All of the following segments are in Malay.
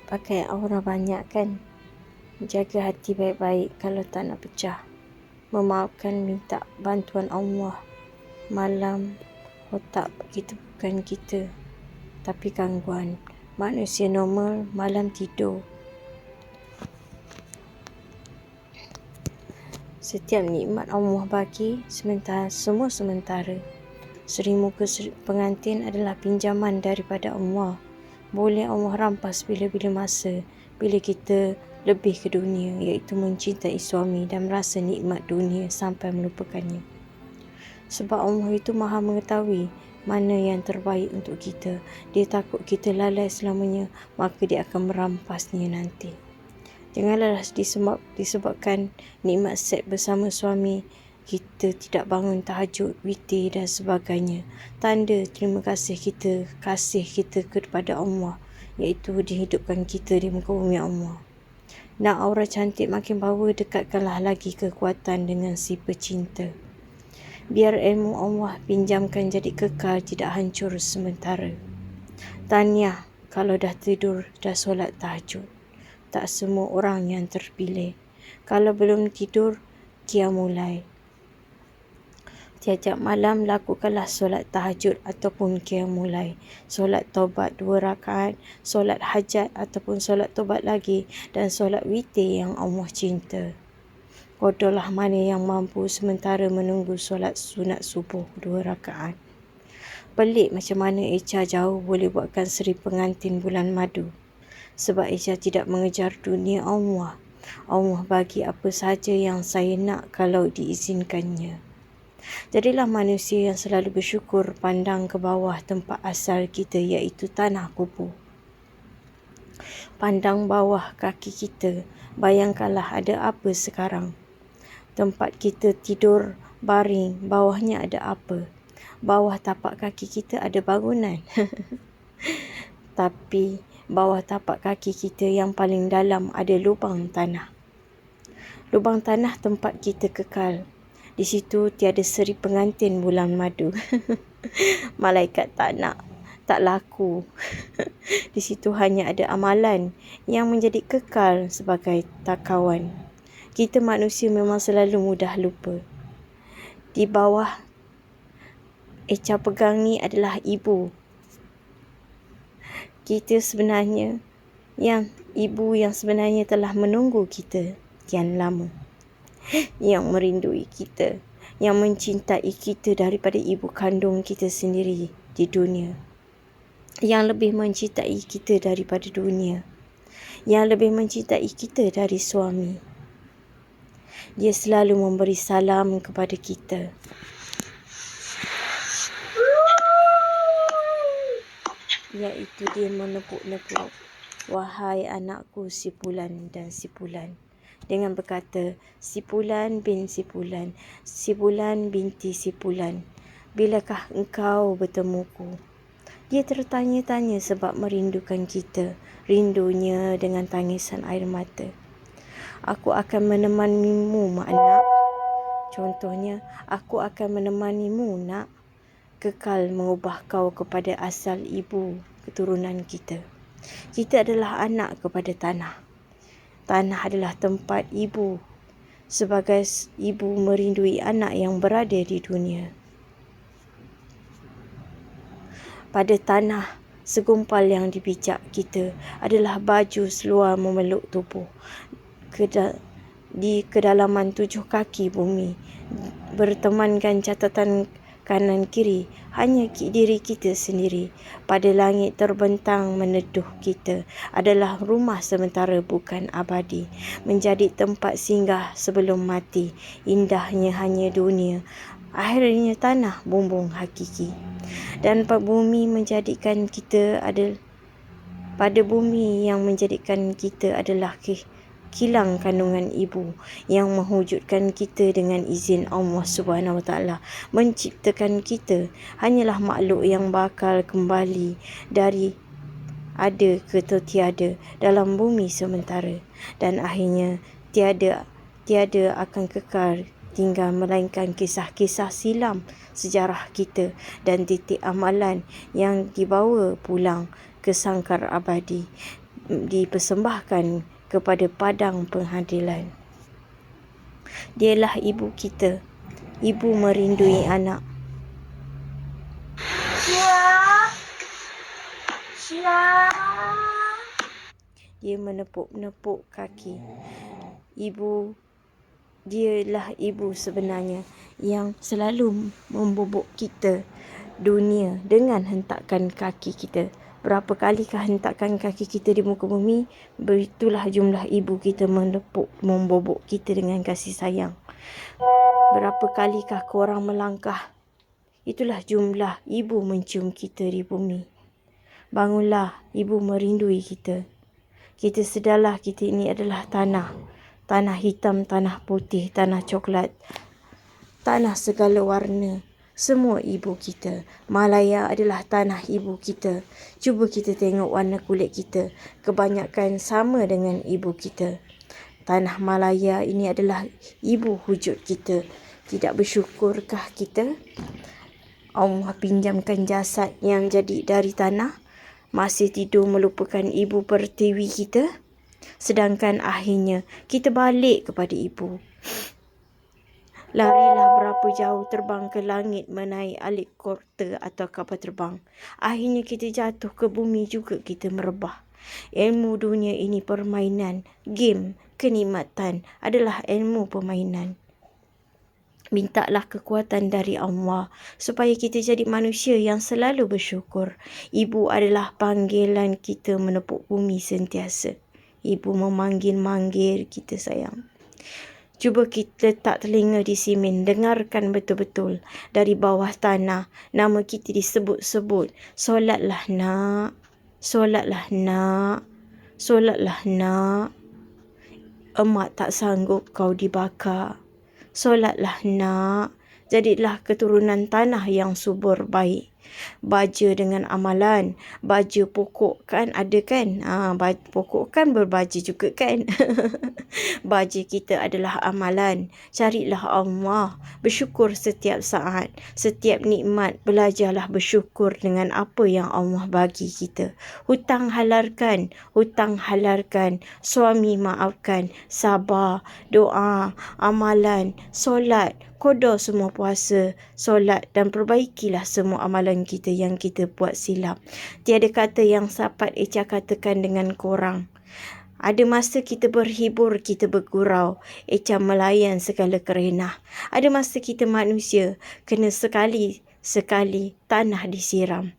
Pakai aura banyak kan? Jaga hati baik-baik kalau tak nak pecah. Memaafkan, minta bantuan Allah. Malam otak kita bukan kita, tapi gangguan. Manusia normal malam tidur. Setiap nikmat Allah bagi semua sementara. Seri muka pengantin adalah pinjaman daripada Allah. Boleh Allah rampas bila-bila masa, bila kita lebih ke dunia, iaitu mencintai suami dan merasa nikmat dunia sampai melupakannya. Sebab Allah itu maha mengetahui mana yang terbaik untuk kita. Dia takut kita lalai selamanya, maka dia akan merampasnya nanti. Janganlah disebabkan nikmat seks bersama suami, kita tidak bangun tahajud, witir dan sebagainya. Tanda terima kasih kita kepada Allah, iaitu dihidupkan kita di muka bumi Allah. Nak aura cantik makin power, dekatkanlah lagi kekuatan dengan si pecinta. Biar ilmu Allah pinjamkan jadi kekal, tidak hancur sementara. Tahniah kalau dah tidur, dah solat tahajud. Tak semua orang yang terpilih. Kalau belum tidur, qiyamul-lail. Tiap-tiap malam lakukanlah solat tahajud ataupun qiyamul-lail. Solat taubat 2 rakaat, solat hajat ataupun solat taubat lagi, dan solat witir yang Allah cinta. Kodohlah mana yang mampu sementara menunggu solat sunat subuh 2 rakaat. Pelik macam mana Echa jauh boleh buatkan seri pengantin bulan madu. Sebab Echa tidak mengejar dunia Allah. Allah bagi apa sahaja yang saya nak kalau diizinkannya. Jadilah manusia yang selalu bersyukur, pandang ke bawah tempat asal kita, iaitu tanah kubur. Pandang bawah kaki kita, bayangkanlah ada apa sekarang. Tempat kita tidur baring, bawahnya ada apa? Bawah tapak kaki kita ada bangunan. Tapi bawah tapak kaki kita yang paling dalam ada lubang tanah. Lubang tanah tempat kita kekal. Di situ tiada seri pengantin bulan madu. Malaikat tak laku. Di situ hanya ada amalan yang menjadi kekal sebagai takawan. Kita manusia memang selalu mudah lupa. Di bawah Echa pegang ni adalah ibu. Kita sebenarnya ibu yang sebenarnya telah menunggu kita kian lama. Yang merindui kita, yang mencintai kita daripada ibu kandung kita sendiri di dunia. Yang lebih mencintai kita daripada dunia. Yang lebih mencintai kita dari suami. Dia selalu memberi salam kepada kita. Iaitu dia menepuk-nepuk, wahai anakku si Fulan dan si Fulan. Dengan berkata, si Fulan bin si Fulan, si Fulan binti si Fulan, bilakah engkau bertemuku? Dia tertanya-tanya sebab merindukan kita, rindunya dengan tangisan air mata. Aku akan menemanimu, mak nak. Contohnya, aku akan menemanimu, nak. Kekal mengubah kau kepada asal ibu keturunan kita. Kita adalah anak kepada tanah. Tanah adalah tempat ibu. Sebagai ibu merindui anak yang berada di dunia. Pada tanah, segumpal yang dipijak kita adalah baju seluar memeluk tubuh. Di kedalaman 7 kaki bumi, bertemankan catatan kanan kiri, hanya diri kita sendiri. Pada langit terbentang meneduh kita adalah rumah sementara bukan abadi. Menjadi tempat singgah sebelum mati. Indahnya hanya dunia. Akhirnya tanah bumbung hakiki. Dan bumi menjadikan kita pada bumi yang menjadikan kita adalah kilang kandungan ibu yang mewujudkan kita dengan izin Allah Subhanahu Wa Taala. Menciptakan kita hanyalah makhluk yang bakal kembali dari ada ke tiada dalam bumi sementara, dan akhirnya tiada akan kekal tinggal, melainkan kisah-kisah silam sejarah kita dan titik amalan yang dibawa pulang ke sangkar abadi. dipersembahkan kepada padang pengadilan. Dialah ibu kita. Ibu merindui anak. Dia menepuk-nepuk kaki. Dialah ibu sebenarnya yang selalu membobok kita dunia dengan hentakan kaki kita. Berapa kalikah hentakan kaki kita di muka bumi, begitulah jumlah ibu kita membobok kita dengan kasih sayang. Berapa kalikah korang melangkah, itulah jumlah ibu mencium kita di bumi. Bangunlah, ibu merindui kita. Kita sedarlah kita ini adalah tanah. Tanah hitam, tanah putih, tanah coklat, tanah segala warna. Semua ibu kita. Malaya adalah tanah ibu kita. Cuba kita tengok warna kulit kita. Kebanyakan sama dengan ibu kita. Tanah Malaya ini adalah ibu wujud kita. Tidak bersyukurkah kita? Allah pinjamkan jasad yang jadi dari tanah. Masih tidur melupakan ibu pertiwi kita. Sedangkan akhirnya kita balik kepada ibu. Larilah berapa jauh, terbang ke langit menaik helikopter atau kapal terbang. Akhirnya kita jatuh ke bumi juga kita merebah. Ilmu dunia ini permainan, game, kenikmatan adalah ilmu permainan. Mintalah kekuatan dari Allah supaya kita jadi manusia yang selalu bersyukur. Ibu adalah panggilan kita menepuk bumi sentiasa. Ibu memanggil-manggil kita sayang. Cuba kita letak telinga di simen, dengarkan betul-betul. Dari bawah tanah, nama kita disebut-sebut. Solatlah nak, solatlah nak, solatlah nak. Emak tak sanggup kau dibakar. Solatlah nak, jadilah keturunan tanah yang subur baik. Baja dengan amalan. Baja pokok kan ada kan? Pokok kan berbaja juga kan? Baja kita adalah amalan. Carilah Allah. Bersyukur setiap saat. Setiap nikmat. Belajarlah bersyukur dengan apa yang Allah bagi kita. Hutang halalkan. Hutang halalkan. Suami maafkan. Sabar. Doa. Amalan. Solat. Qada semua puasa, solat dan perbaikilah semua amalan kita yang kita buat silap. Tiada kata yang sapat Echa katakan dengan korang. Ada masa kita berhibur, kita bergurau. Echa melayan segala kerenah. Ada masa kita manusia, kena sekali-sekali tanah disiram.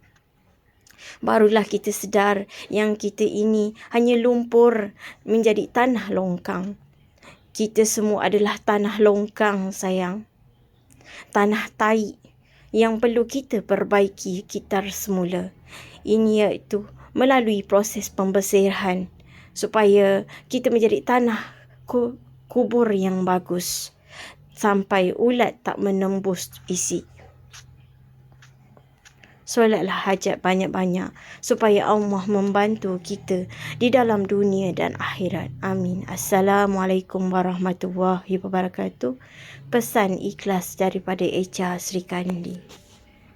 Barulah kita sedar yang kita ini hanya lumpur menjadi tanah longkang. Kita semua adalah tanah longkang sayang. Tanah taik yang perlu kita perbaiki kitar semula. Ini iaitu melalui proses pembersihan supaya kita menjadi tanah kubur yang bagus sampai ulat tak menembus isi. Solatlah hajat banyak-banyak supaya Allah membantu kita di dalam dunia dan akhirat. Amin. Assalamualaikum warahmatullahi wabarakatuh. Pesan ikhlas daripada Echa Sri Kandi.